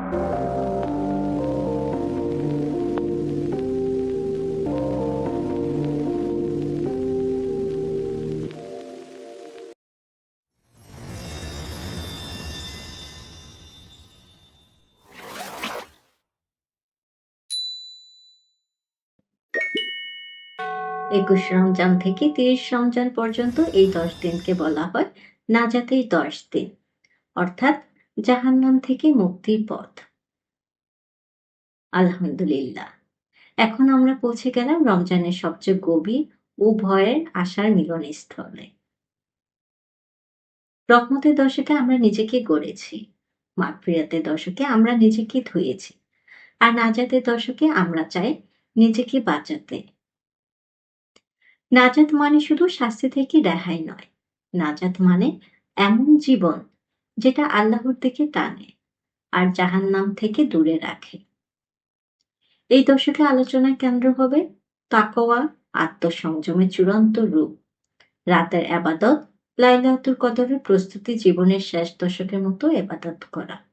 ২১ রমজান থেকে ৩০ রমজান পর্যন্ত এই ১০ দিনকে বলা হয় নাজাতের ১০ দিন, অর্থাৎ জাহান্নাম থেকে মুক্তির পথ। আলহামদুলিল্লাহ। এখন আমরা পৌঁছে গেলাম রমজানের সবচেয়ে গভীর ও ভয়ের আশার মিলনস্থলে। রহমতের দশকে আমরা নিজেকে গড়েছি, মাগফিরাতের দশকে আমরা নিজেকে ধুয়েছি, আর নাজাতের দশকে আমরা চাই নিজেকে বাঁচাতে। নাজাত মানে শুধু শাস্তি থেকে রেহাই নয়, নাজাত মানে এমন জীবন যেটা আল্লাহর দিকে টানে আর জাহান্নাম থেকে দূরে রাখে। এই দশকে আলোচনার কেন্দ্র হবে তাকওয়া, আত্মসংযমের চূড়ান্ত রূপ, রাতের আবাদত, লাইলাতুল কদরের প্রস্তুতি, জীবনের শেষ দশকের মতো এবাদত করা।